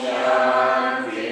शांति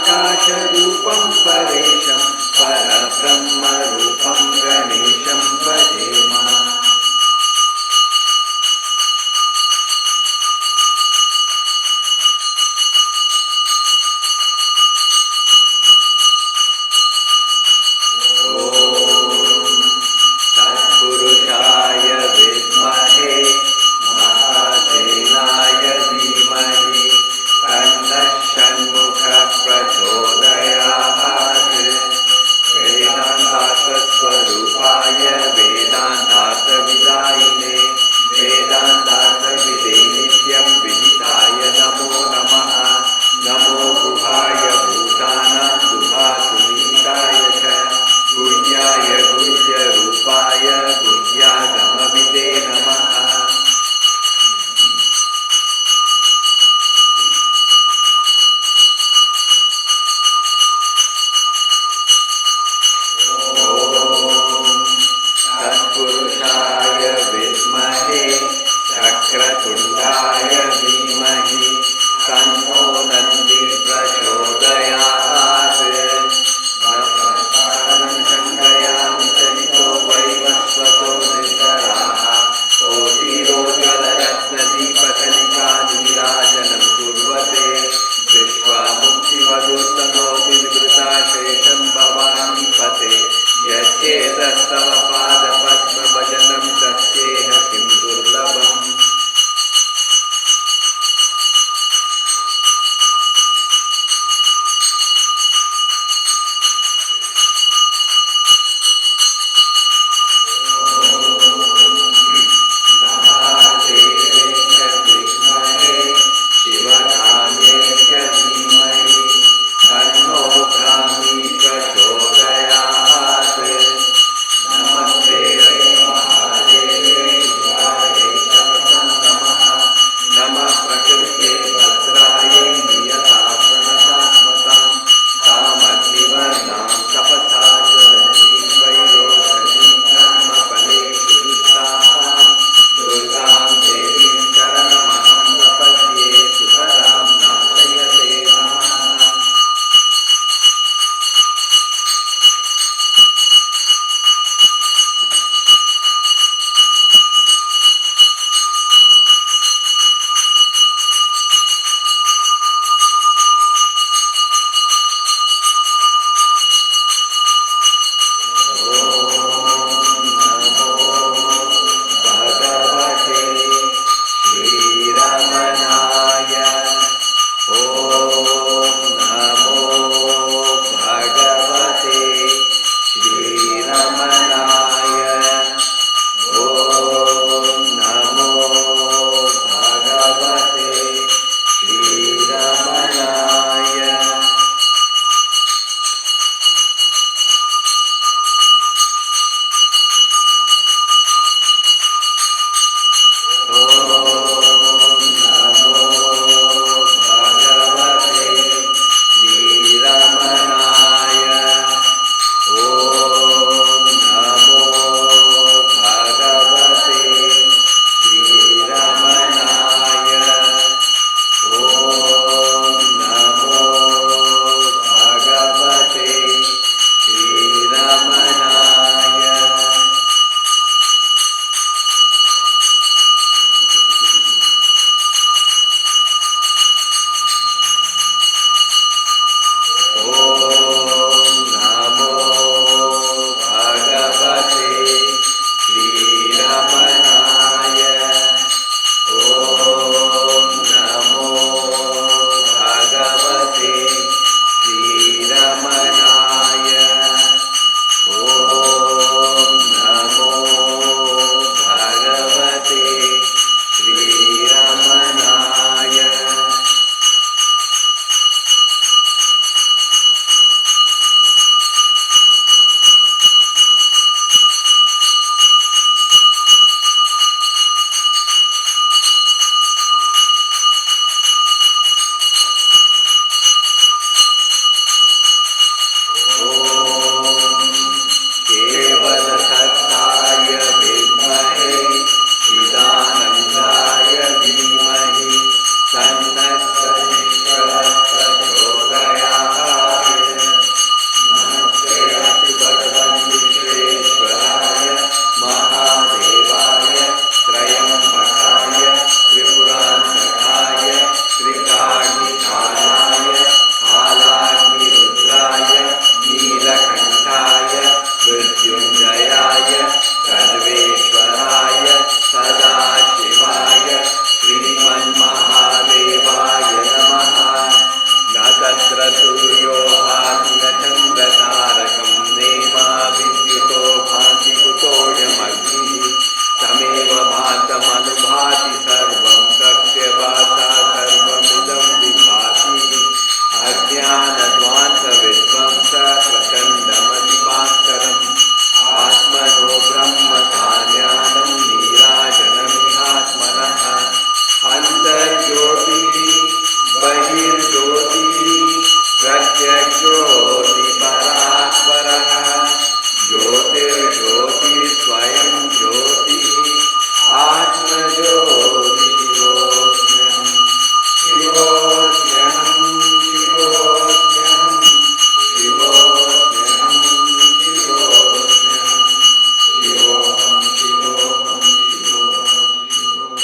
आकाशरूपं परेशं परब्रह्मरूपं गणेशं भजेम। तत्पुरुषाय विद्महे महासेनाय धीमहि तन्नः षण्मुखः प्रचोदयात्। वेदान्तस्वरूपाय वेदान्तगुरवे Advanta Vidvamsa Prachandamati Atmano Brahma Dhanyanam Nirajanamihatmanaha Antarjyoti Bahirjyoti Pratyakjyoti Parasparaha Jyotirjyoti Swayam Jyoti Atmajyoti Shivosmyam Shivosmyam Shivosmyam Shivosmyam Shivosmyam Shivoham Shivoham Shivoham Shivoham.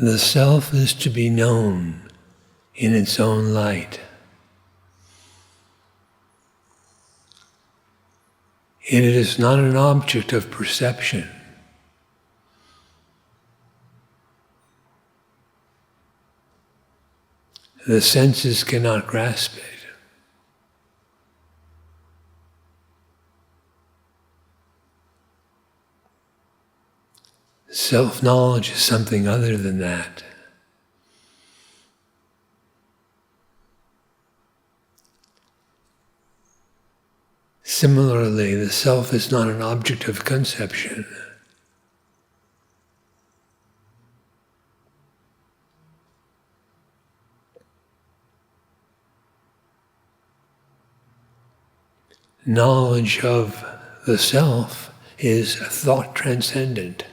The self is to be known in its own light. It is not an object of perception. The senses cannot grasp it. Self-knowledge is something other than that. Similarly, the self is not an object of conception. Knowledge of the self is thought transcendent.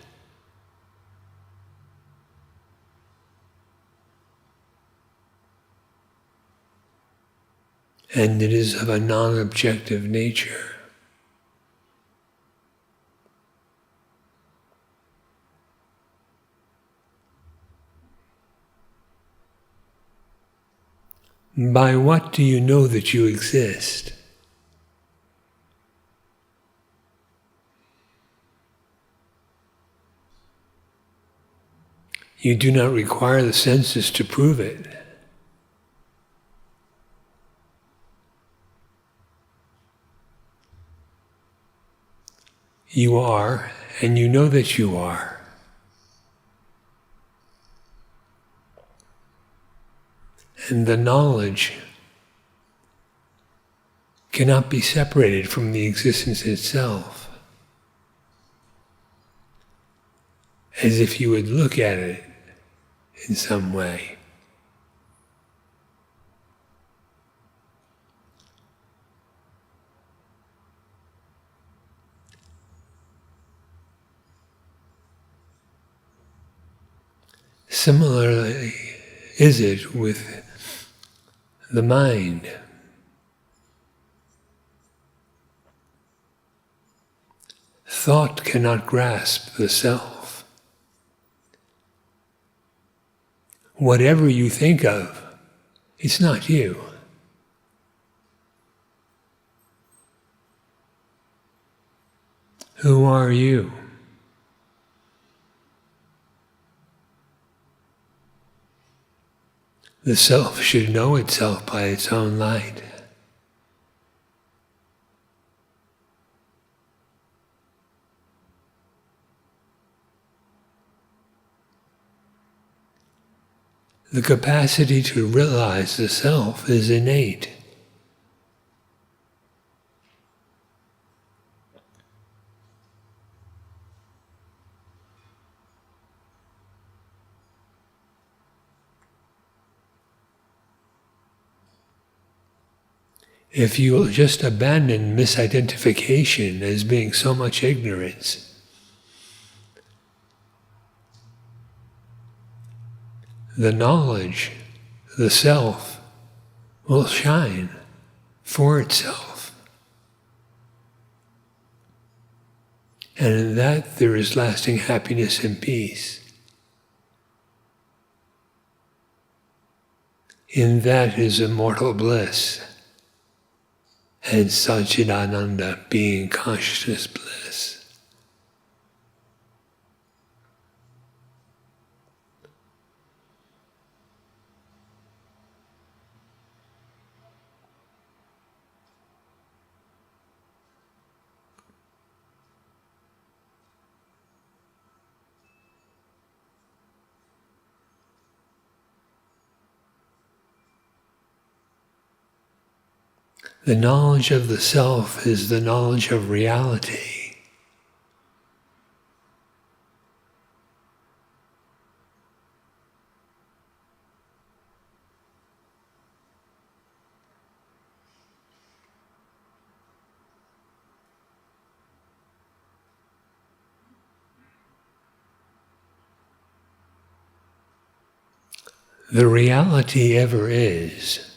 And it is of a non-objective nature. By what do you know that you exist? You do not require the senses to prove it. You are, and you know that you are. And the knowledge cannot be separated from the existence itself, as if you would look at it in some way. Similarly is it with the mind. Thought cannot grasp the self. Whatever you think of, it's not you. Who are you? The self should know itself by its own light. The capacity to realize the self is innate. If you will just abandon misidentification as being so much ignorance, the knowledge, the self, will shine for itself. And in that there is lasting happiness and peace. In that is immortal bliss and Satchidananda, being consciousness bliss. The knowledge of the self is the knowledge of reality. The reality ever is.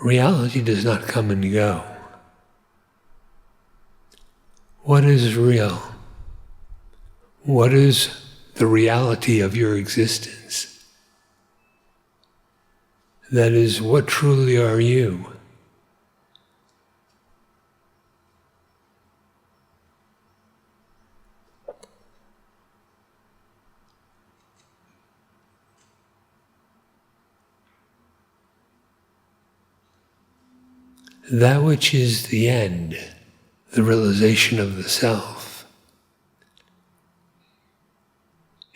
Reality does not come and go. What is real? What is the reality of your existence. That is, what truly are you? That which is the end, the realization of the self,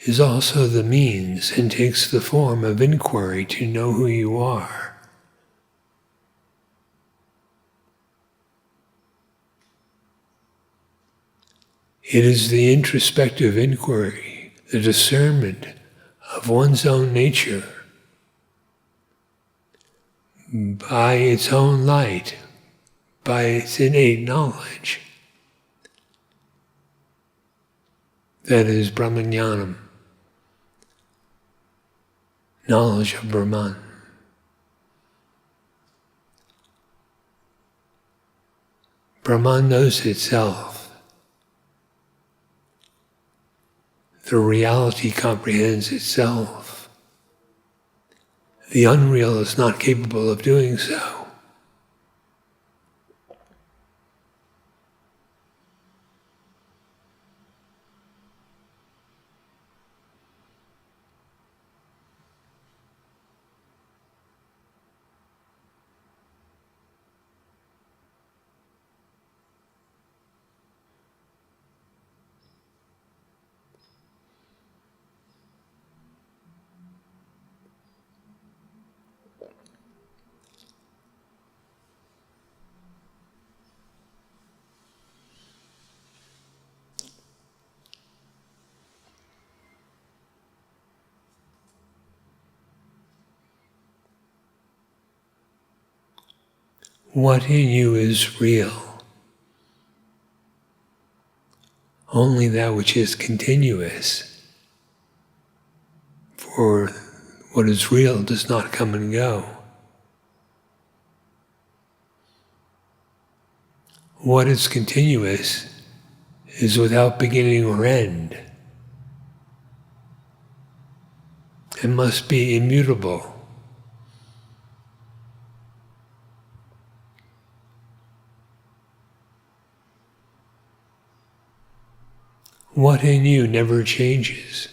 is also the means and takes the form of inquiry to know who you are. It is the introspective inquiry, the discernment of one's own nature by its own light, by its innate knowledge. That is Brahmanyanam, knowledge of Brahman. Brahman knows itself. The reality comprehends itself. The unreal is not capable of doing so. What in you is real? Only that which is continuous. For what is real does not come and go. What is continuous is without beginning or end, and must be immutable. What in you never changes?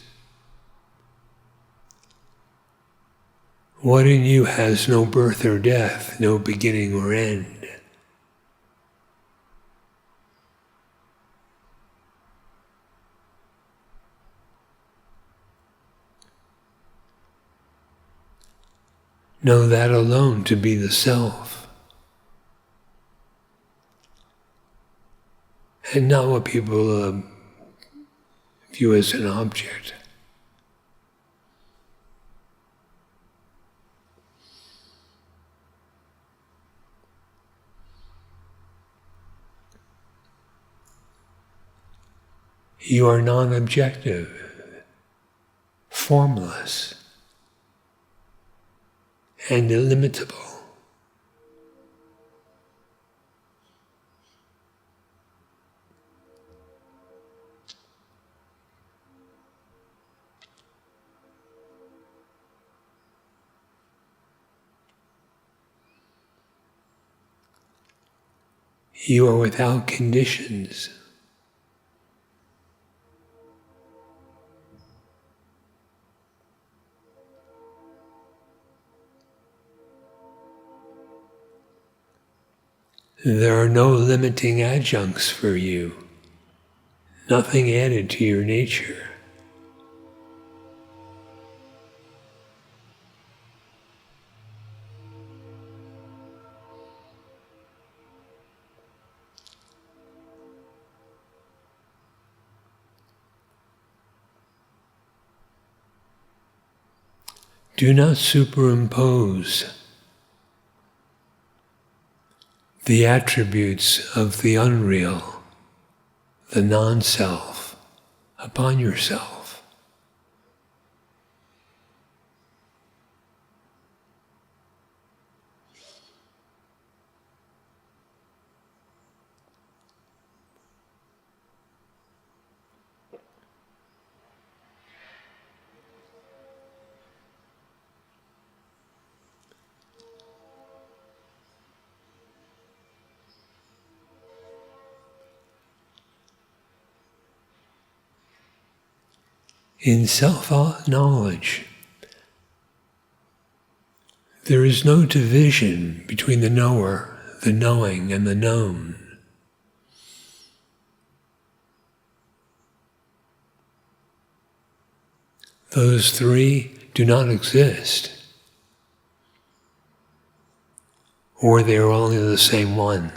What in you has no birth or death, no beginning or end? Know that alone to be the self, and not what people view as an object. You are non-objective, formless, and illimitable. You are without conditions. There are no limiting adjuncts for you, nothing added to your nature. Do not superimpose the attributes of the unreal, the non-self, upon yourself. In self-knowledge, there is no division between the knower, the knowing, and the known. Those three do not exist, or they are only the same one.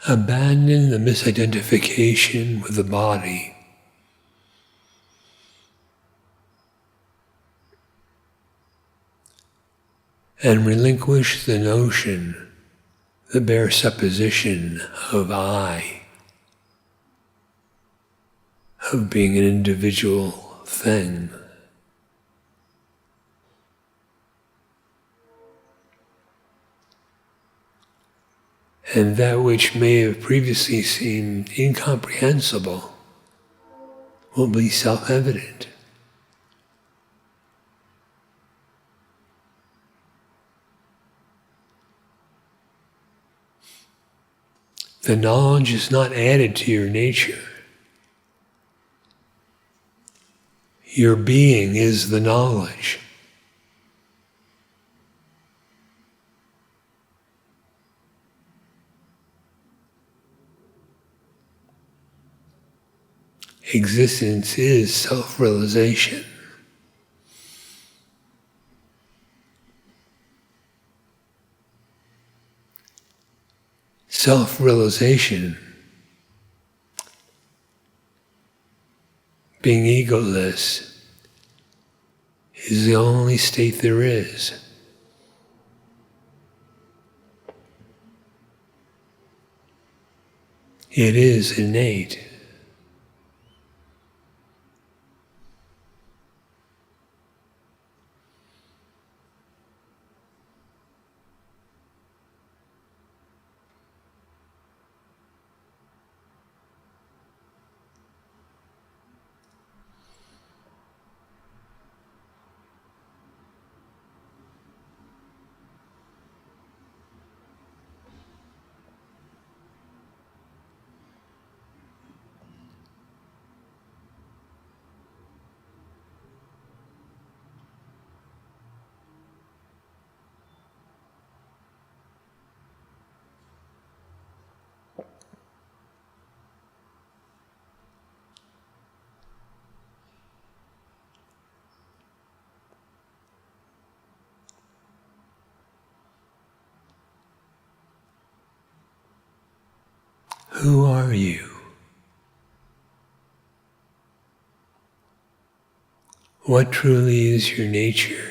Abandon the misidentification with the body. And relinquish the notion, the bare supposition of I, of being an individual thing. And that which may have previously seemed incomprehensible will be self-evident. The knowledge is not added to your nature. Your being is the knowledge. Existence is self-realization. Self-realization, being egoless, is the only state there is. It is innate. Who are you? What truly is your nature?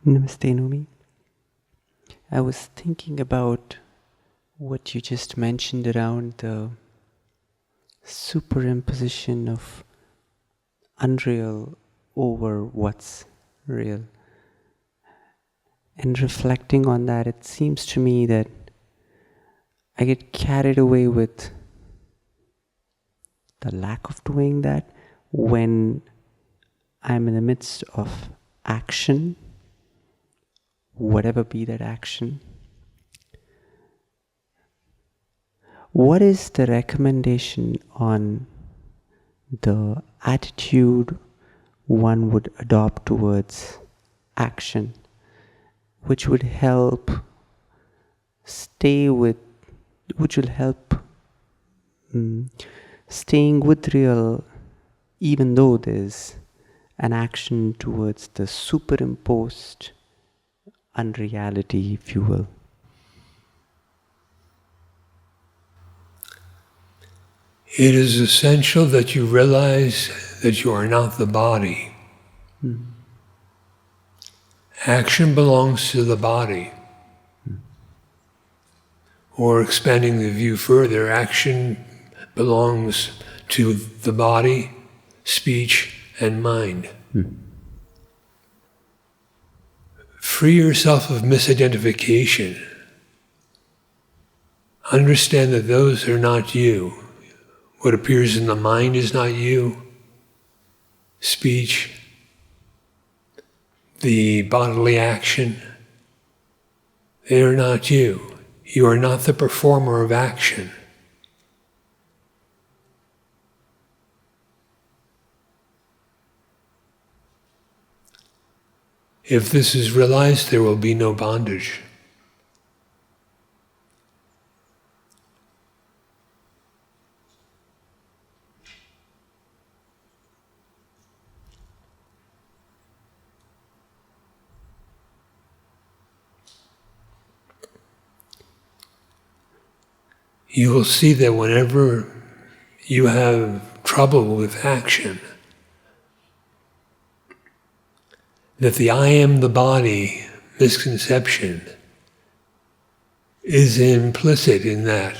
Namaste, Numi. I was thinking about what you just mentioned around the superimposition of unreal over what's real. And reflecting on that, it seems to me that I get carried away with the lack of doing that when I'm in the midst of action, whatever be that action. What is the recommendation on the attitude one would adopt towards action, which would help staying with real, even though there's an action towards the superimposed unreality, if you will? It is essential that you realize that you are not the body. Action belongs to the body. Or expanding the view further, action belongs to the body, speech, and mind. Free yourself of misidentification. Understand that those are not you. What appears in the mind is not you. Speech, the bodily action, they are not you. You are not the performer of action. If this is realized, there will be no bondage. You will see that whenever you have trouble with action, that the I am the body misconception is implicit in that,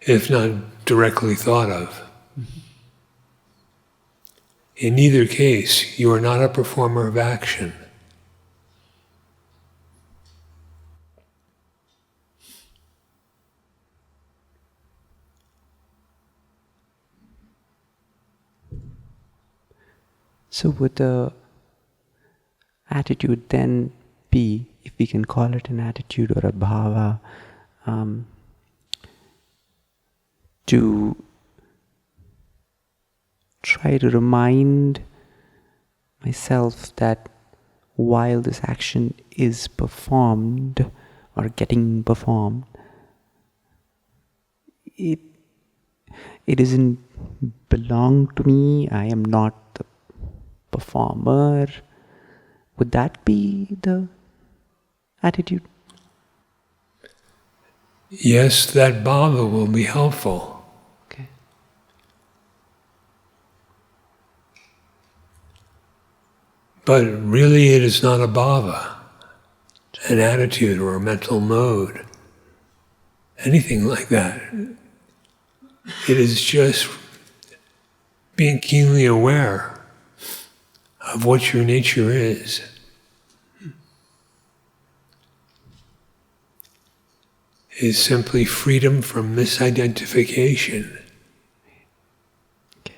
if not directly thought of. In either case, you are not a performer of action. So would the attitude then be, if we can call it an attitude or a bhava, to try to remind myself that while this action is performed or getting performed, it doesn't belong to me, I am not the performer. Would that be the attitude? Yes, that bhava will be helpful. Okay. But really it is not a bhava, an attitude or a mental mode, anything like that. It is just being keenly aware of what your nature is. Is simply freedom from misidentification. Okay.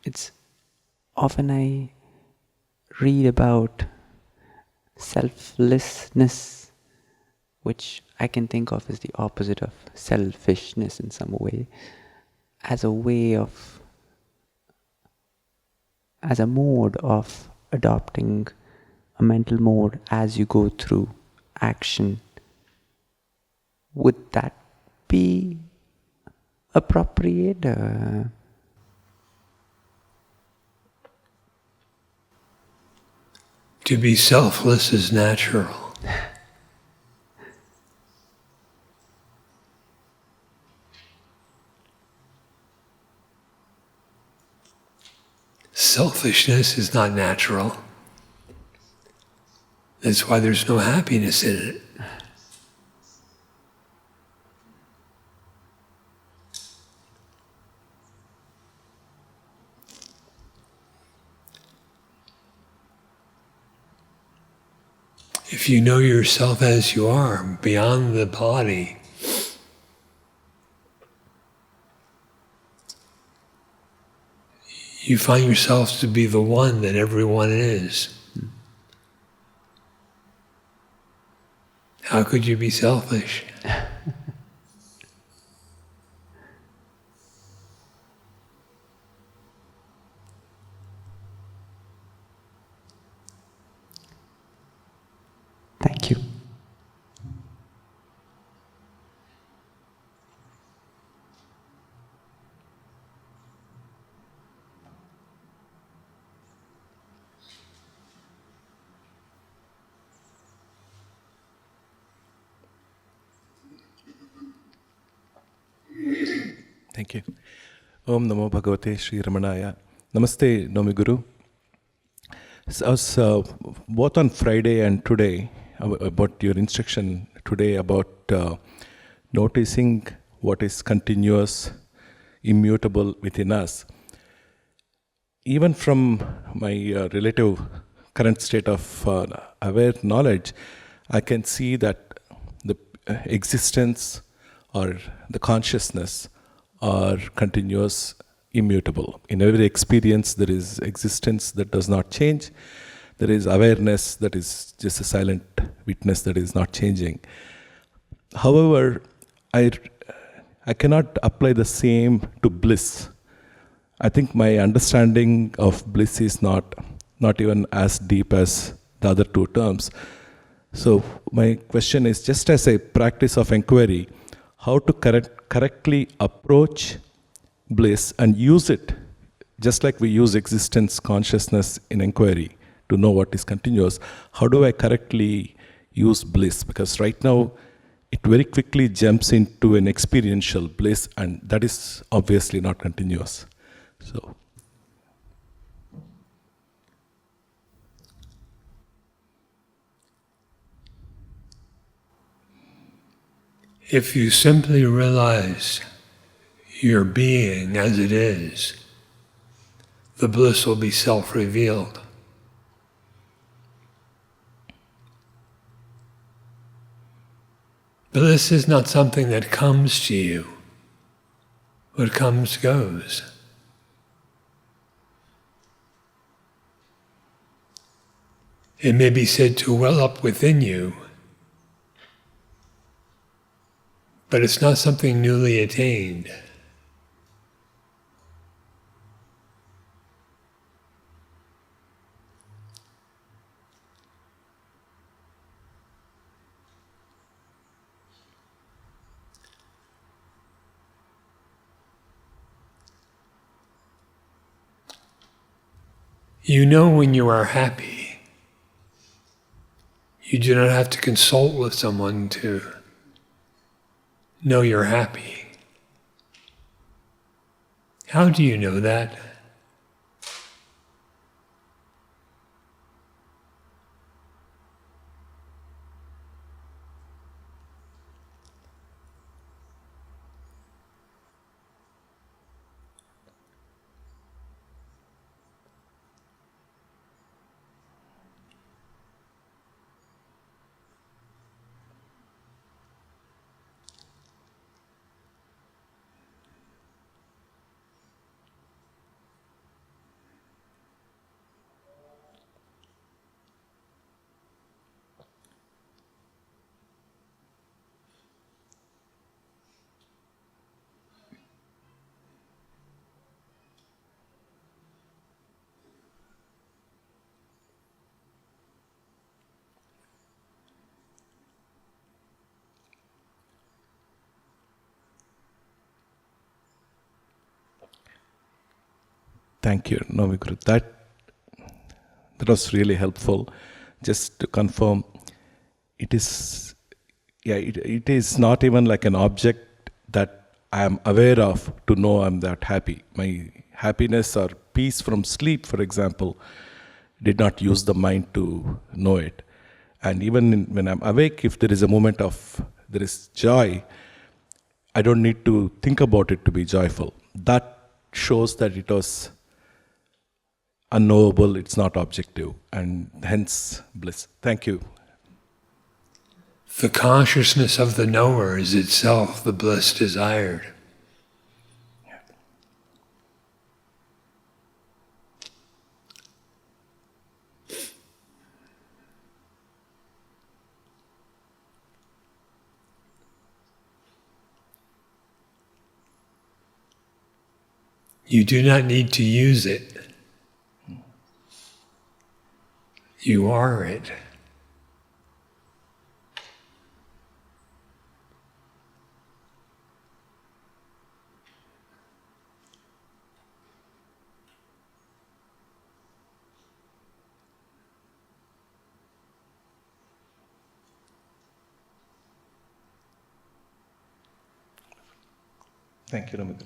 It's often I read about selflessness, which I can think of as the opposite of selfishness in some way, as a mode of adopting a mental mode as you go through action. Would that be appropriate? To be selfless is natural. Selfishness is not natural. That's why there's no happiness in it. If you know yourself as you are, beyond the body, you find yourself to be the one that everyone is. How could you be selfish? Thank you. Thank you. Om Namo Bhagavate Sri Ramanaya. Namaste, Nomi Guru. So I was both on Friday and today about your instruction today about noticing what is continuous, immutable within us. Even from my relative current state of aware knowledge, I can see that the existence or the consciousness are continuous, immutable. In every experience, there is existence that does not change. There is awareness that is just a silent witness that is not changing. However, I cannot apply the same to bliss. I think my understanding of bliss is not even as deep as the other two terms. So my question is, just as a practice of inquiry, how to correctly approach bliss and use it, just like we use existence consciousness in inquiry to know what is continuous. How do I correctly use bliss? Because right now, it very quickly jumps into an experiential bliss, and that is obviously not continuous. So, If you simply realize your being as it is, the bliss will be self-revealed. Bliss is not something that comes to you. What comes goes. It may be said to well up within you, but it's not something newly attained. You know when you are happy. You do not have to consult with someone to know you're happy. How do you know that? thank you, Nomi Guru. That was really helpful. just to confirm, it is, it is not even like an object that I am aware of to know I'm that happy. My happiness or peace from sleep, for example, did not use the mind to know it. And even when I'm awake, if there is a moment of, there is joy, I don't need to think about it to be joyful. That shows that it was unknowable, it's not objective, and hence bliss. Thank you. The consciousness of the knower is itself the bliss desired. You do not need to use it. You are it. Thank you, Ramudra.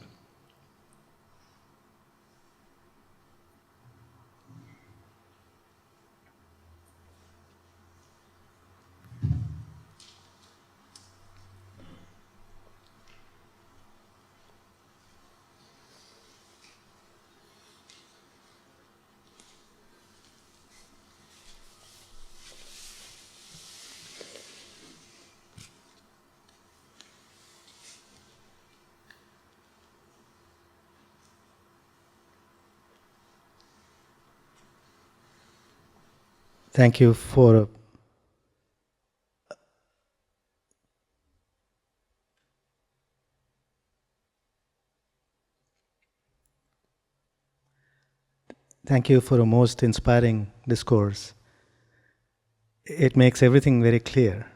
Thank you for a most inspiring discourse. It makes everything very clear.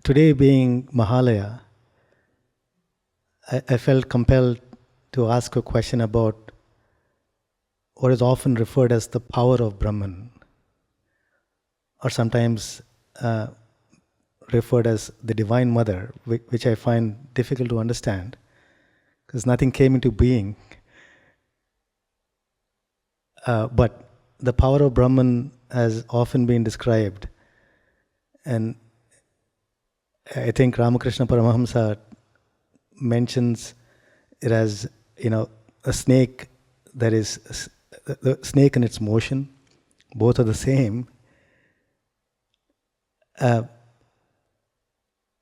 Today being Mahalaya, I felt compelled to ask a question about what is often referred as the power of Brahman, or sometimes referred as the Divine Mother, which I find difficult to understand, because nothing came into being. But the power of Brahman has often been described, and I think Ramakrishna Paramahamsa mentions it as, a snake that is the snake and its motion, both are the same.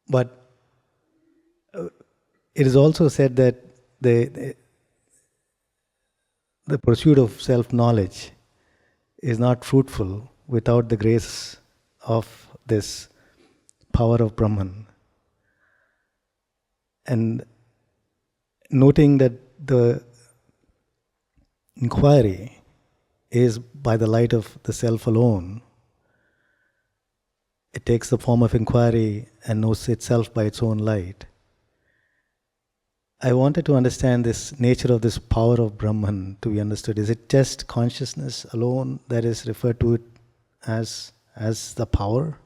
But it is also said that the pursuit of self-knowledge is not fruitful without the grace of this power of Brahman. And noting that the inquiry is by the light of the self alone, it takes the form of inquiry and knows itself by its own light. I wanted to understand this nature of this power of Brahman to be understood. Is it just consciousness alone that is referred to it as the power?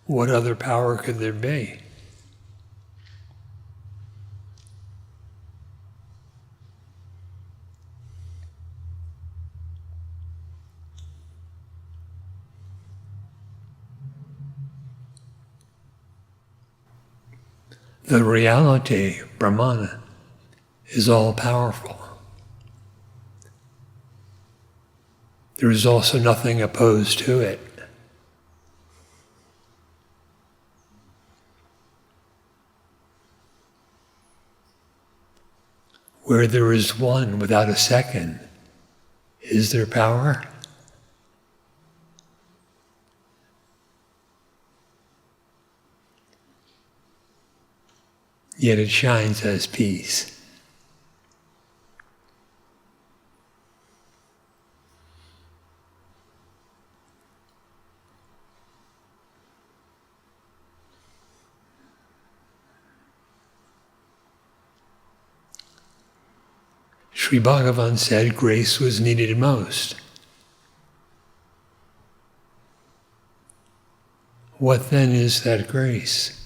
What other power could there be? The reality, Brahman, is all powerful. There is also nothing opposed to it. Where there is one without a second, is there power? Yet it shines as peace. Sri Bhagavan said grace was needed most. What then is that grace?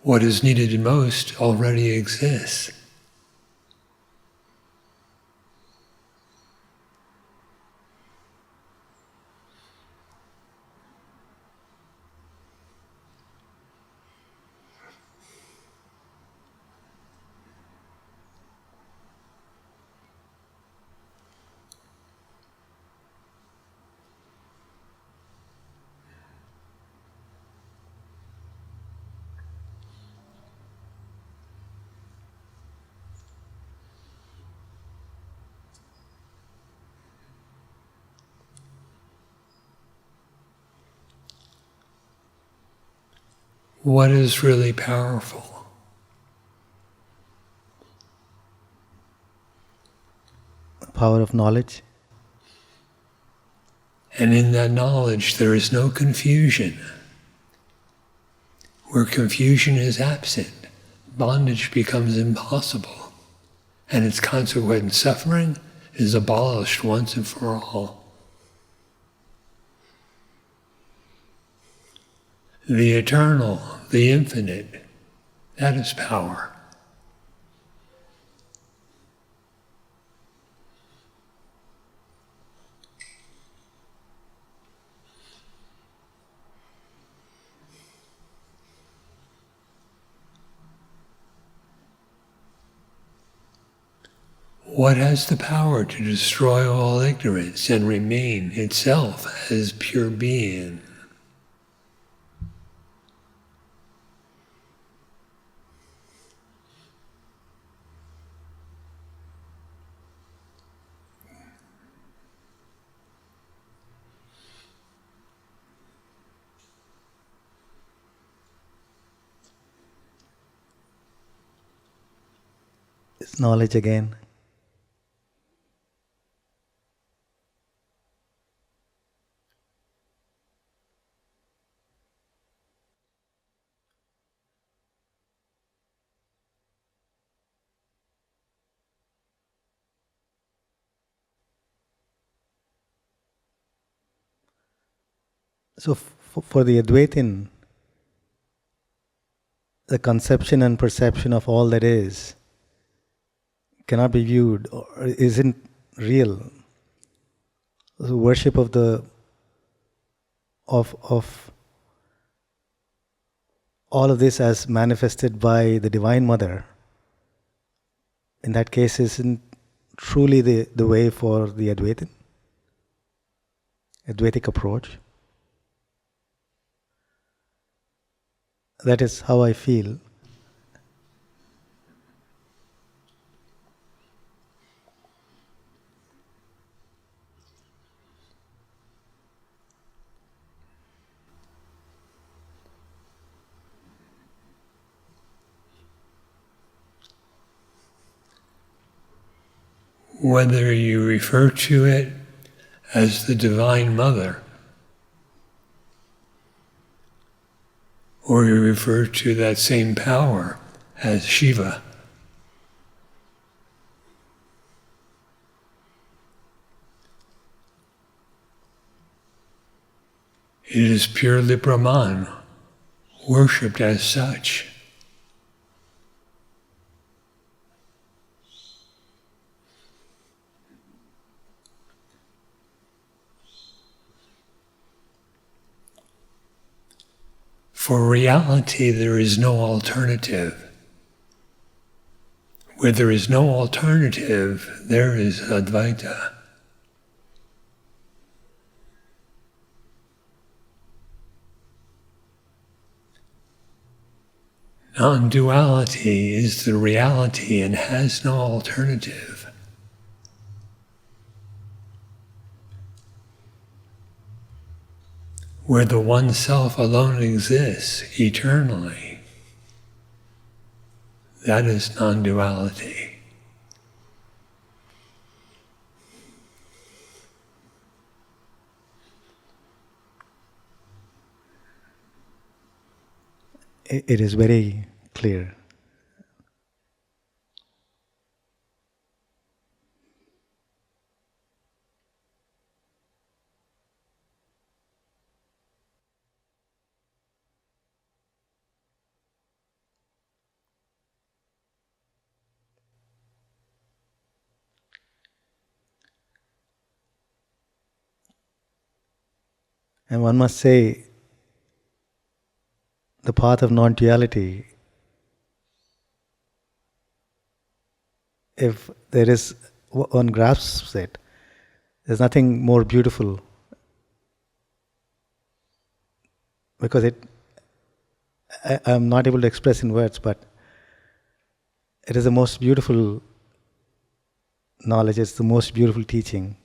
What is needed most already exists. What is really powerful? The power of knowledge. And in that knowledge there is no confusion. Where confusion is absent, bondage becomes impossible, and its consequent suffering is abolished once and for all. The eternal, the infinite, that is power. What has the power to destroy all ignorance and remain itself as pure being? It's knowledge again. So for the Advaitin, the conception and perception of all that is cannot be viewed or isn't real. The worship of all of this as manifested by the Divine Mother, in that case, isn't truly the way for the Advaitic approach. That is how I feel. Whether you refer to it as the Divine Mother, or you refer to that same power as Shiva, it is purely Brahman, worshipped as such. For reality, there is no alternative. Where there is no alternative, there is Advaita. Non-duality is the reality and has no alternative. where the one self alone exists eternally. That is non-duality. It is very clear. And one must say, the path of non-duality, if there is, one grasps it, there's nothing more beautiful, because I'm not able to express in words, but it is the most beautiful knowledge, it's the most beautiful teaching.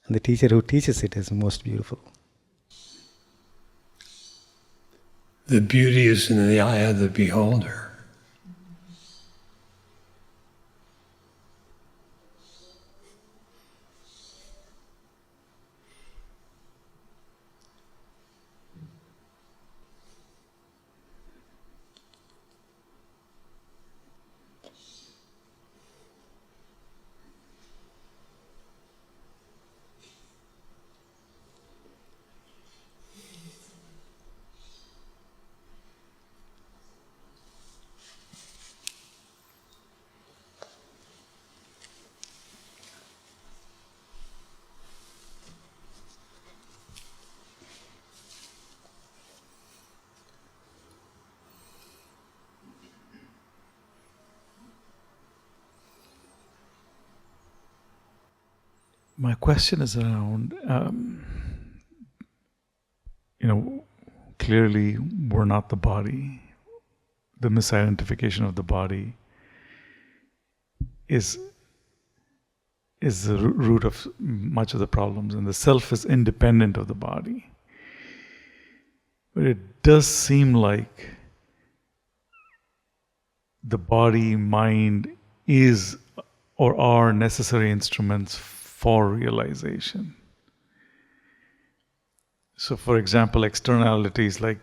And the teacher who teaches it is most beautiful. The beauty is in the eye of the beholder. My question is around, clearly we're not the body. The misidentification of the body is the root of much of the problems, and the self is independent of the body. But it does seem like the body, mind is or are necessary instruments for realization. So, for example, externalities like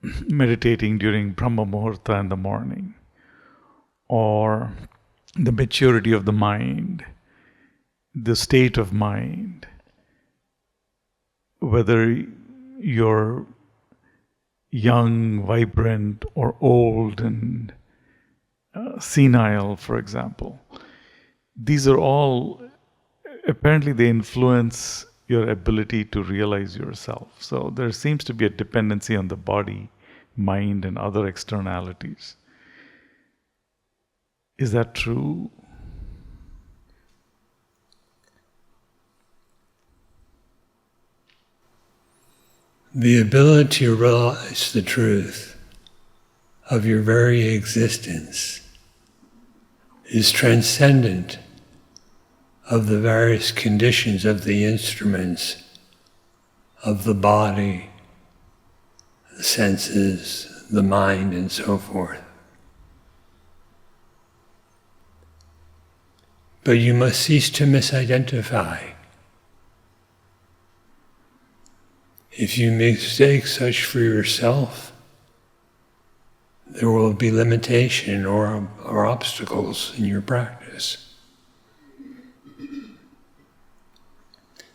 meditating during Brahma Muhurta in the morning, or the maturity of the mind, the state of mind, whether you're young, vibrant, or old and senile, for example. These are all, apparently they influence your ability to realize yourself. So there seems to be a dependency on the body, mind, and other externalities. Is that true? The ability to realize the truth of your very existence is transcendent of the various conditions of the instruments, of the body, the senses, the mind, and so forth. But you must cease to misidentify. If you mistake such for yourself, there will be limitation or obstacles in your practice.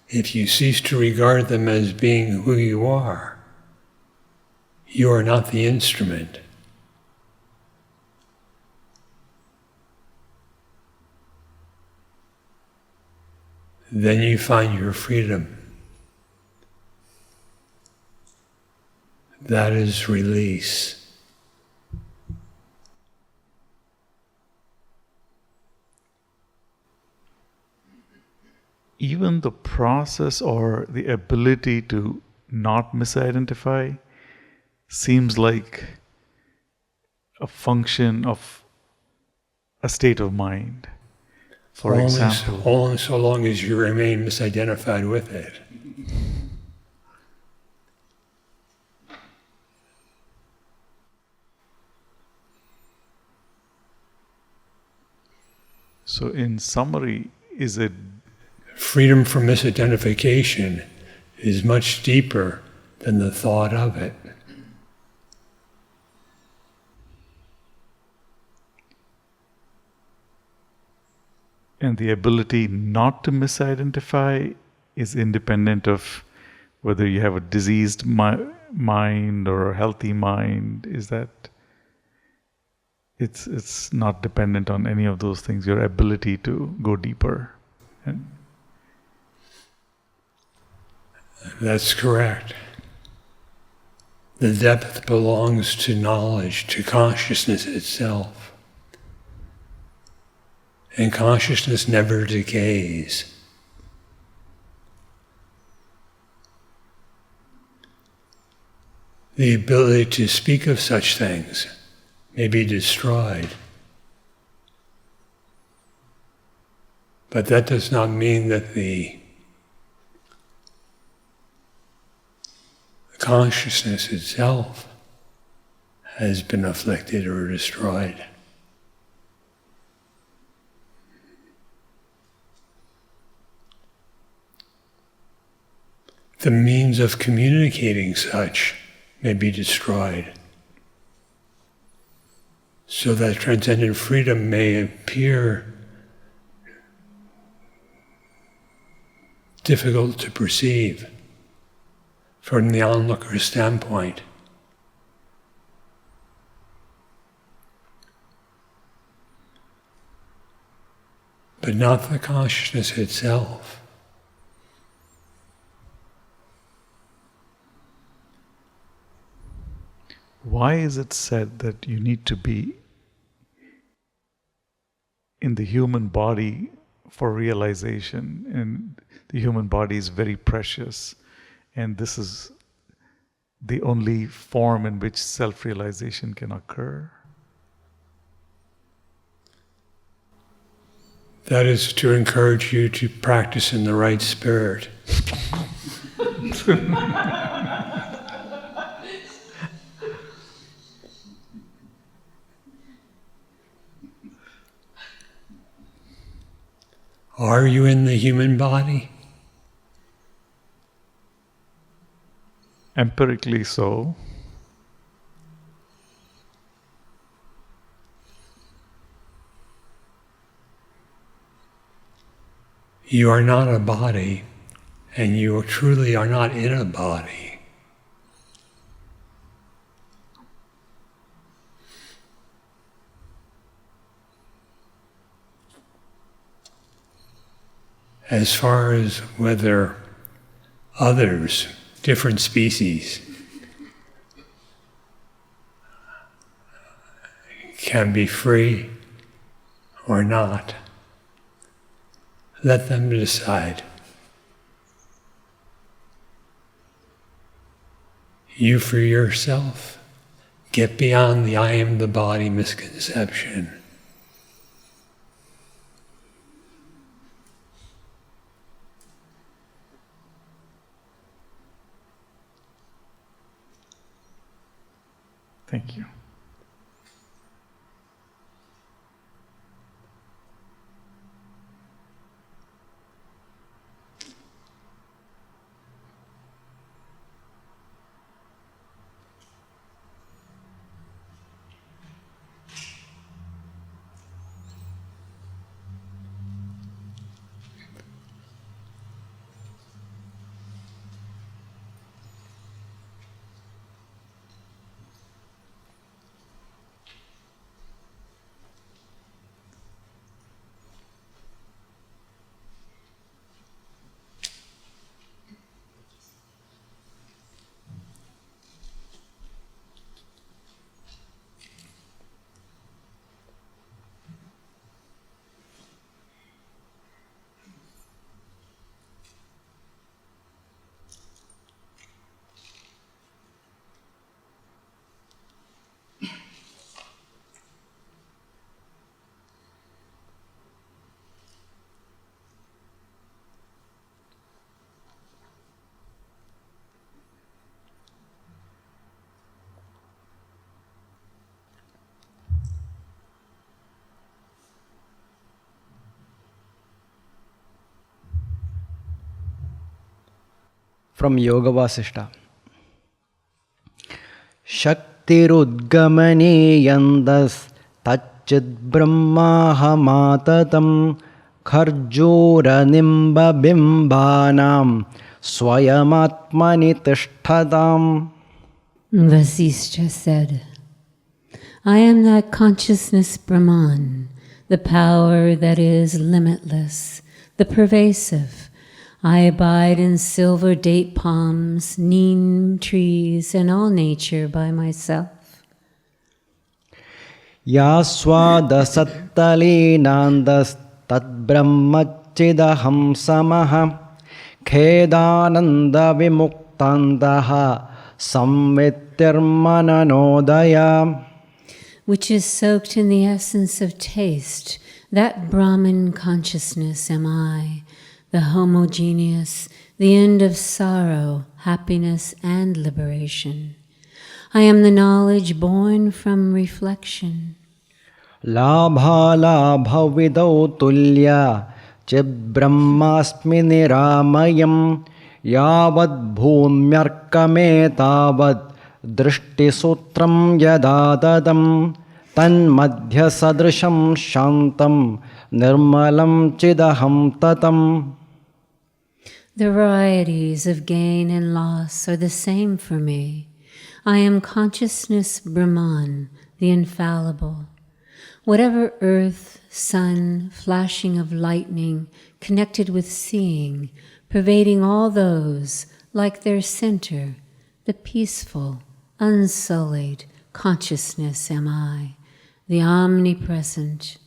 If you cease to regard them as being who you are not the instrument. Then you find your freedom. That is release. Even the process or the ability to not misidentify seems like a function of a state of mind. For example, only so long as you remain misidentified with it. So, in summary, is it Freedom from misidentification is much deeper than the thought of it. and the ability not to misidentify is independent of whether you have a diseased mind or a healthy mind? Is that it's not dependent on any of those things, your ability to go deeper? And That's correct. The depth belongs to knowledge, to consciousness itself. And consciousness never decays. The ability to speak of such things may be destroyed. But that does not mean that the consciousness itself has been afflicted or destroyed. The means of communicating such may be destroyed, so that transcendent freedom may appear difficult to perceive from the onlooker's standpoint. But not the consciousness itself. why is it said that you need to be in the human body for realization? And the human body is very precious, and this is the only form in which self-realization can occur. That is to encourage you to practice in the right spirit. Are you in the human body? Empirically so. You are not a body, and you truly are not in a body. As far as whether others, different species, can be free or not, let them decide. You for yourself, get beyond the I am the body misconception. Thank you. from Yoga Vasishta. Shaktirudgamani yandas tachid brahmahamatam kharjura nimba bimbanam swayamatmani tishtadam. Vasishta said, I am that consciousness Brahman, the power that is limitless, the pervasive. I abide in silver date palms, neem trees, and all nature by myself. Yaswada sattali nandas tad brahmachidaham samaha khedananda vimuktandaha samvityarmananodaya. Which is soaked in the essence of taste, that Brahman consciousness am I, the homogeneous, the end of sorrow, happiness, and liberation. I am the knowledge born from reflection. Labha labha vidau tulya chid brahmasmi niramayam yavad bhumyarkame tavad drishti sutram yadadadam tan madhya sadrisham shantam nirmalam chidaham tatam. The varieties of gain and loss are the same for me. I am consciousness Brahman, the infallible. Whatever earth, sun, flashing of lightning, connected with seeing, pervading all those, like their center, the peaceful, unsullied consciousness am I, the omnipresent.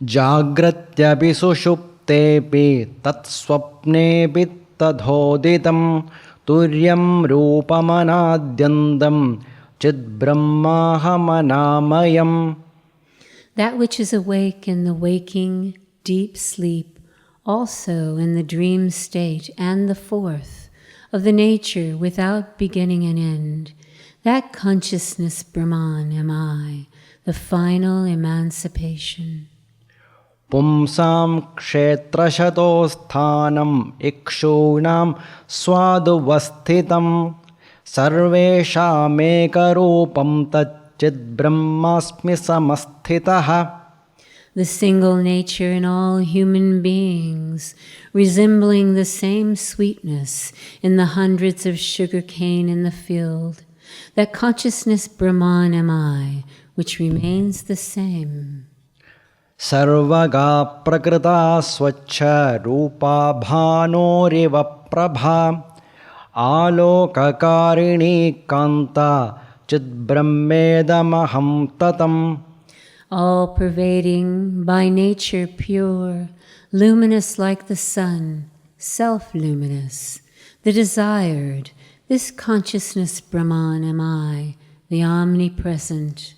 Jagratyapi sushuptepi tat swapnepi tadhoditam turyam rupamanadhyandam chid brahmahamamayam. That which is awake in the waking, deep sleep, also in the dream state and the fourth, of the nature without beginning and end, that consciousness Brahman am I, the final emancipation. Pumsam kshetrashatosthanam ikshunam swaduvasthitam sarvesham ekarupam tachid brahmasmi samasthitaha. The single nature in all human beings, resembling the same sweetness in the hundreds of sugar cane in the field, that consciousness Brahman am I, which remains the same. Sarvaga prakrita swachha rupa bhanoriva prabha alokakarini kanta chid brahmedamaham tatam. All-pervading, by nature pure, luminous like the sun, self-luminous, the desired, this consciousness Brahman am I, the omnipresent.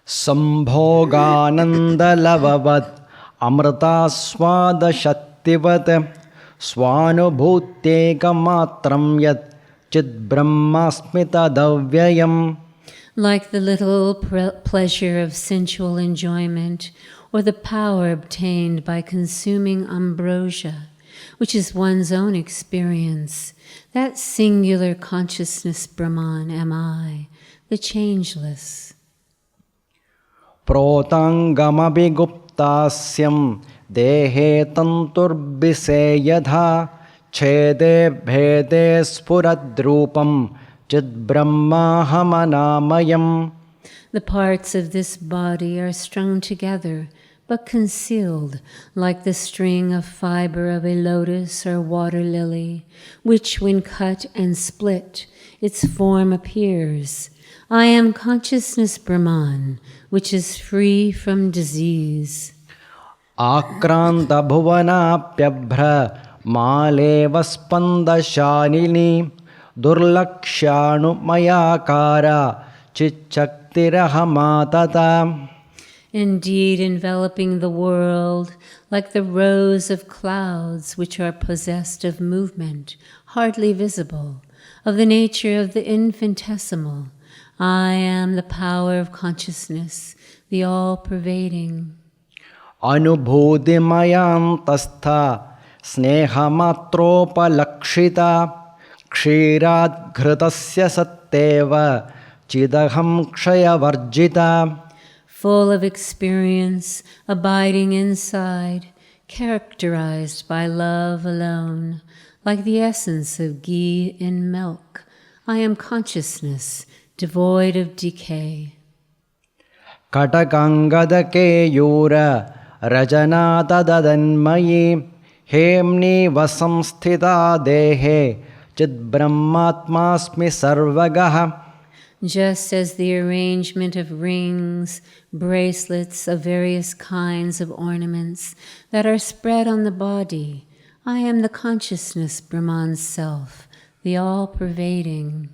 Sambhogananda lavavat amrita swada swanubhuteka matram yat chid brahmasmita davyayam. Like the little pleasure of sensual enjoyment, or the power obtained by consuming ambrosia, which is one's own experience, that singular consciousness Brahman am I, the changeless. Protangamabi guptasyam dehe tanturbise yadha chede bhede spuradrupam chid brahmahamamayam. The parts of this body are strung together, but concealed, like the string of fiber of a lotus or water lily, which, when cut and split, its form appears. I am consciousness Brahman, which is free from disease. Akranta bhuvanapyabhra maleva spandashanini durlakshanu mayakara chichaktirahamatata. Indeed, enveloping the world like the rows of clouds which are possessed of movement, hardly visible, of the nature of the infinitesimal. I am the power of consciousness, the all-pervading. Anubhudimayam tastha स्नेहमात्रोपलक्षिता क्षीराद्घृतस्य सत्तेव चिदहं क्षयवर्जिता. Full of experience, abiding inside, characterized by love alone, like the essence of ghee in milk, I am consciousness, devoid of decay. Katakangadakeyoora rajanatadadanmayi hemni vasamsthita dehe chidbrahmatmasmi sarvagaha. Just as the arrangement of rings, bracelets of various kinds of ornaments that are spread on the body, I am the consciousness Brahman's self, the all-pervading.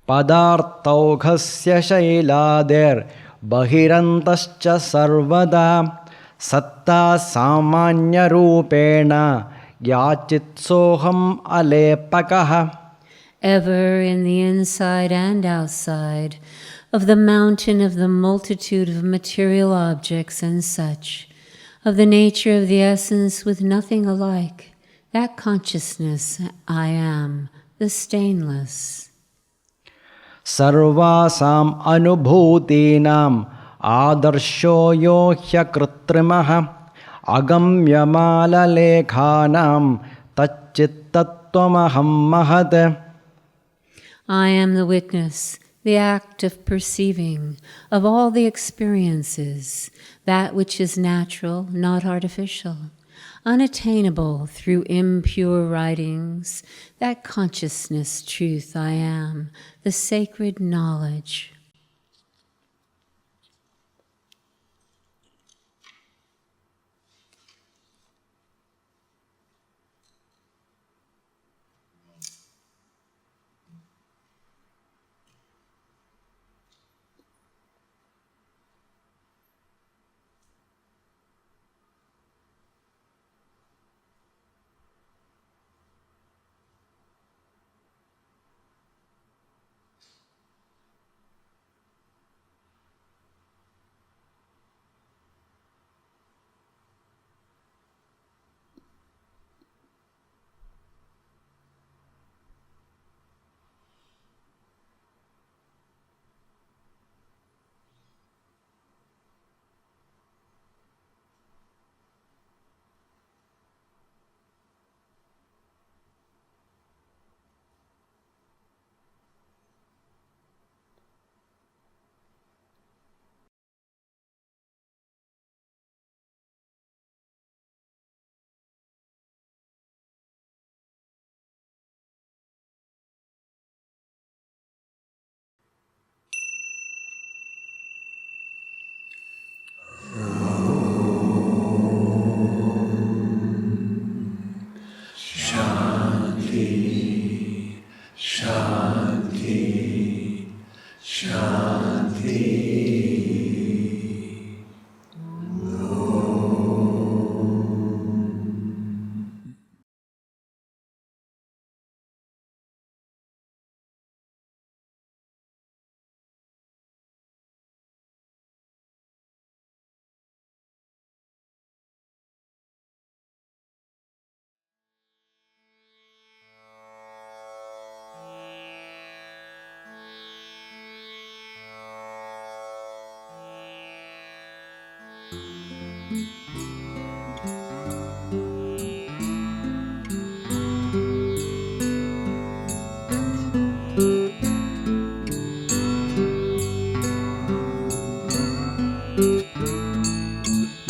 Padarthaughasya shailader bahirantascha sarvada satta samanya rupena yachitsoham alepakaha. Ever in the inside and outside of the mountain of the multitude of material objects and such, of the nature of the essence with nothing alike, that consciousness I am, the stainless. Sarvasam anubhutinam adarsho yo hyakritrimaha agamyamala lekhanam tachittattvamaham mahat. I am the witness, the act of perceiving, of all the experiences, that which is natural, not artificial, unattainable through impure writings, that consciousness, truth I am, the sacred knowledge.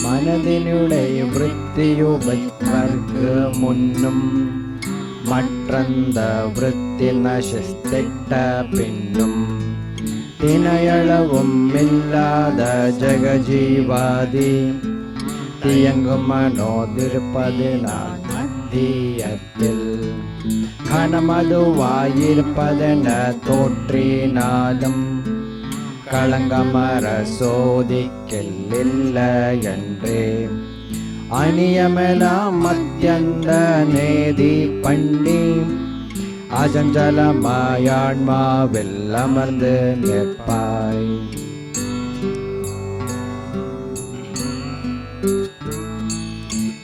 മനതിനുടെ വൃത്തിയുപർക്ക് മുന്നും മற்றந்த വൃത്തി നശിച്ചിട്ട പിന്നും തിനയളവും ഇല്ലാத ജഗജീവാദി തിയങ്ങും മനോതിരുപ്പതിനാൽ മധ്യത്തിൽ ഘനമതുവായിരിപ്പതെன തോற்றினாலும் കളങ്കമர சோதிக்கல்லில்ல என்றே அநியமெல்லாம் மத்தியந்த நேதி பண்ணி அஜஞ்சலமாயான்மாவில் அமர்ந்து நிற்பாய்.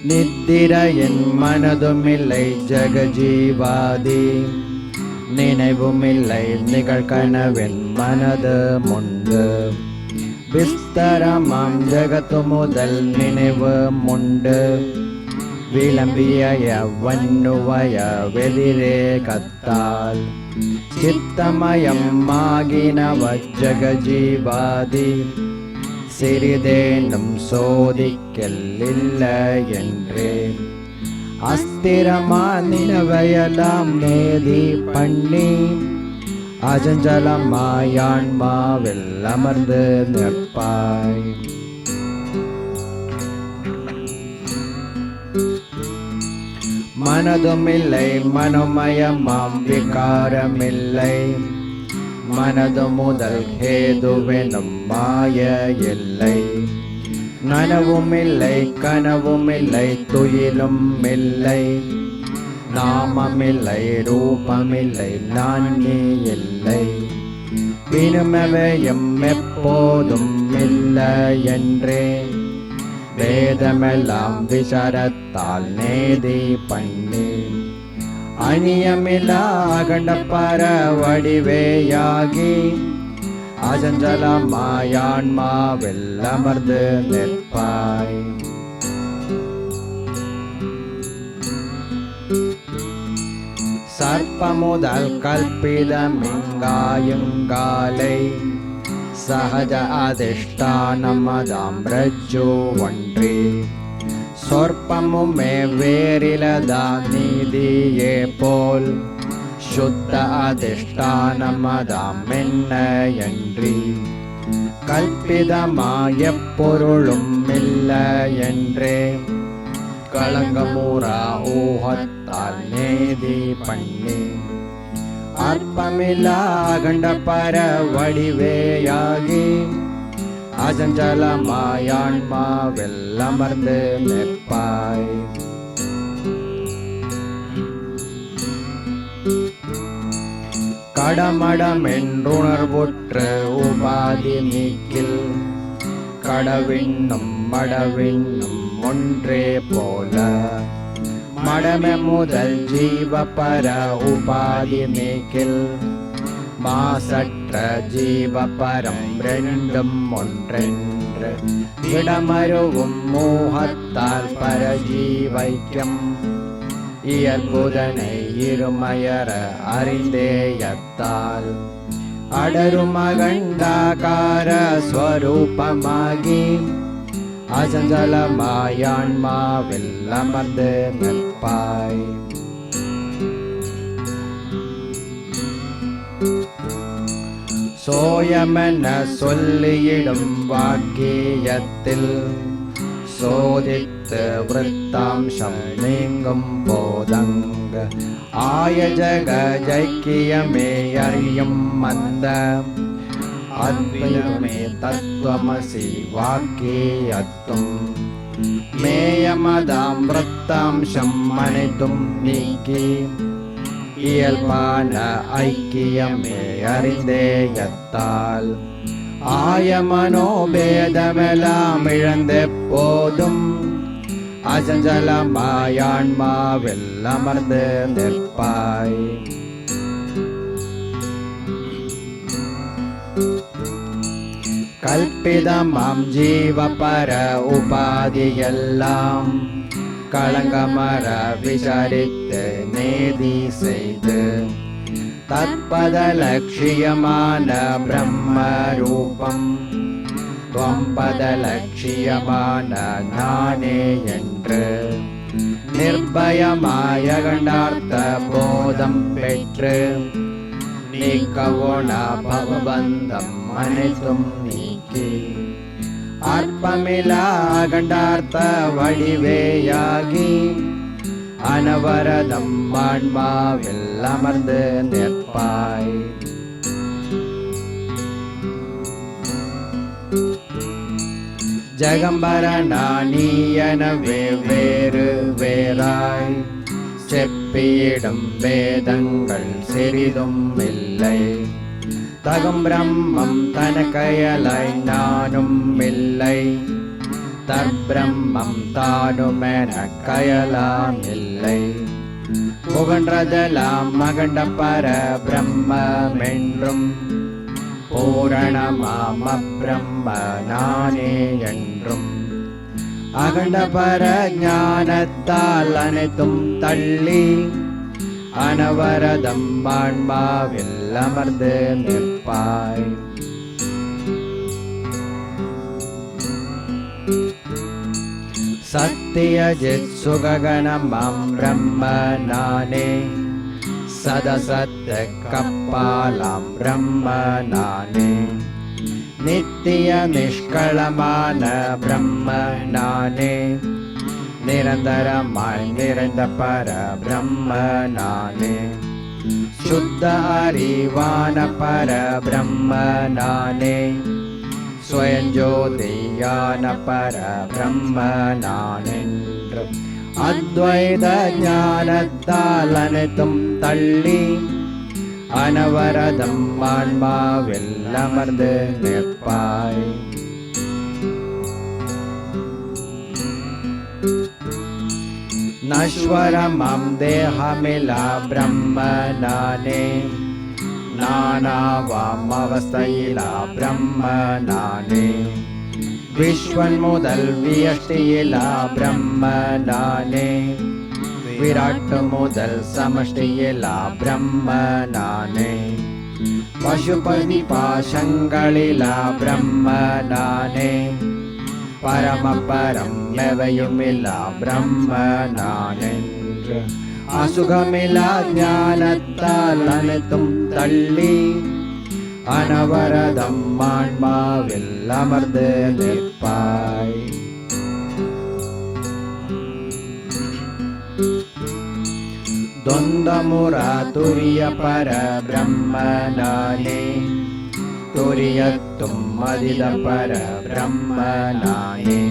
நித்திர என் மனதுமில்லை ஜெகஜீவாதி நினைவுமில்லை நிகழ்கனவென் மனது முண்டு விஸ்தரமாம் ஜகத்து முதல் நினைவு முண்டு விளம்பிய வன்னுவய வெதிரே கத்தால் சித்தமயம் ஆகினவ ஜெகஜீவாதி சிறிதேனும் சோதிக்கல்லில்லை என்றே அஸ்திரமா நினைவையெல்லாம் நேதி பண்ணி அஜஞ்சலமாயான்மாவில் அமர்ந்து நிற்பாய். மனதுமில்லை மனோமயமாம் விகாரமில்லை மனது முதல் ஹேதுவெனும் மாய இல்லை. நனவுமில்லை கனவுமில்லை துயிலும் இல்லை நாமமில்லை ரூபமில்லை நான் நீ இல்லை. பினுமவையும் எப்போதும் இல்லை என்றே வேதமெல்லாம் விசாரத்தால் நேதி பண்ணி அணியமில்லா அகண்டப்பர வடிவேயாகி அஜஞ்சலமாயான்மாவில் அமர்ந்து நிற்பாய். சர்ப்பமுதல் கல்பிதமிங்காயுங்காலை சகஜ அதிஷ்டானமதாம் ரஜ்ஜு ஒன்றி சொற்பமுமே வேறிலதா நீதியே போல் சுத்த அதிஷ்டானமதாம் என்னையன்றி கல்பிதமாய பொருளும் இல்லை என்றே களங்கமுறா ஊகத்தால் நேதி பண்ணி அற்பமில்லா அகண்டப்பர வடிவேயாகி அஜஞ்சலமாயான்மாவில் அமர்ந்து நிற்பாய். கடமடம் என்றுணர்வுற்று உபாதி நீக்கில் கடவிண்ணும் மடவிண்ணும் ஒன்றே போல மடமே முதல் ஜீவபர உபாதி நீக்கில் மாசற்ற ஜீவபரம் ரெண்டும் ஒன்றென்று இடமருவும் மோகத்தால் பரஜீவைக்கம் இயல்புதனை இருமயர அறிந்தேயத்தால் அடருமகண்டாகார ஸ்வரூபமாகி அஜஞ்சலமாயான்மாவில் அமர்ந்து நிற்பாய். சோயமென சொல்லியிடும் வாக்கியத்தில் சோதித்து விருத்தாம்சம் நீங்கும் போதங்க ஆய ஜக ஜைக்கியமே அறியும் மந்த அத்வயமே தத்துவமசி வாக்கியத்தும் மேயமதாம் விருத்தாம்சம் அனைத்தும் நீக்கி இயல்பான ஐக்கியமே அறிந்தேயத்தால் ஆயமனோபேதமெல்லாம் இழந்த போதும் அஜஞ்சலமாயான்மாவில் அமர்ந்து நிற்பாய். கல்பிதமாம் ஜீவபர உபாதியெல்லாம் களங்கமர விசாரித்து நேதி செய்து தத்பத லட்சியமான பிரம்ம ரூபம் துவம்பத லட்சியமான நானே என்று நிர்பயமாய கண்டார்த்த போதம் பெற்று நீக்கவோன பவபந்தம் அனைத்தும் நீக்கி அற்பமிலா கண்டார்த்த வடிவேயாகி அனவரதம் ஆன்மாவில் அமர்ந்து நிற்பாய். ஜகம்பரனானியனவே வேறு வேறாய் செப்பியிடும் வேதங்கள் சிறிதும் இல்லை. தகும் பிரம்மம் தனக்கயலாய் நானும் இல்லை. தற்பிரம்மம் தானுமென கயலாம் இல்லை. புகன்றதெல்லாம் மகண்ட பர பிரம்மென்றும் பூரணமாம் அப்பிரம்ம நானே என்றும் அகண்ட பர ஞானத்தால் அனைத்தும் தள்ளி அனவரதம் ஆன்மாவில் அமர்ந்து நிற்பாய். சத்தியஜித் சுககணமாம் பிரம்ம நானே சதசத்த கப்பாலாம் பிரம்ம நானே நித்திய நிஷ்களமான பிரம்ம நானே நிரந்தரமாய் நிறைந்த பர பிரம்ம நானே சுத்த அறிவான பர பிரம்ம நானே ஸ்வயஞ்சோதியான பர பிரம்ம நானென்று அத்வைத ஞானத்தால் அனைத்தும் தள்ளி அனவரதம் ஆன்மாவில் அமர்ந்து நிற்பாய். நஸ்வரமாம் தேகமிலா பிரம்ம நானே நானாவாம் அவஸ்தையிலா பிரம்ம நானே விஸ்வன் முதல் வியஷ்டியிலா பிரம்ம நானே விராட்டு முதல் சமஷ்டியிலா பிரம்ம நானே பசுபதி பாசங்களிலா பிரம்ம நானே பரமபரம் எவையுமில்லா பிரம்ம நானென்று அசுகமில்லா ஞானத்தால் அனைத்தும் தள்ளி அனவரதம் ஆன்மாவில் அமர்ந்து நிற்பாய். தொந்தமுரா துரிய பர பிரம்ம நானே துரியத்தும் அதித பர பிரம்ம நானே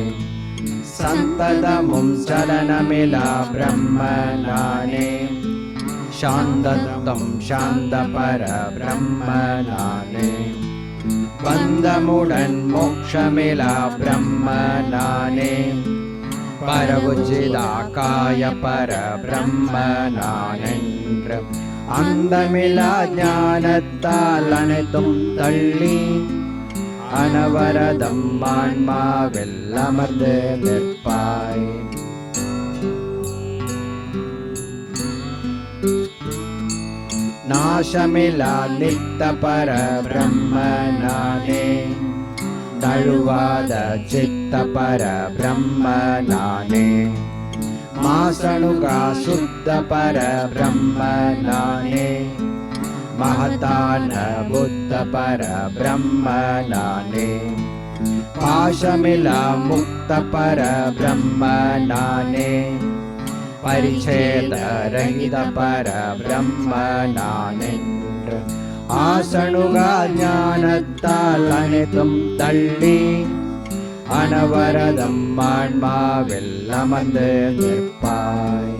சந்ததமும் சலனமிலா பிரம்ம நானே சாந்ததம் சாந்த பர பிரம்ம நானே பந்தமுடன் மோக்ஷமிலா பிரம்ம நானே பரவுச்சிதா காய பர பிரம்ம நானென்று அந்தமிலா ஞானத்தால் அனைத்தும் தள்ளி அனவரதம் ஆன்மாவில் அமர்ந்து நிற்பாய். நாசமிலா நித்த பர பிரம்ம நானே நழுவாத சித்த பர பிரம்ம நானே மாசணுகா சுத்த பர பிரம்ம நானே மகதான புத்த பர பிரம்ம நானே பாசமிலா முக்த பர பிரம்ம நானே பரிச்சேத ரஹித பர பிரம்ம நானென்று ஆசணுகா ஞானத்தால் அனைத்தும் தள்ளி அனவரதம் ஆன்மாவில் அமர்ந்து நிற்பாய்.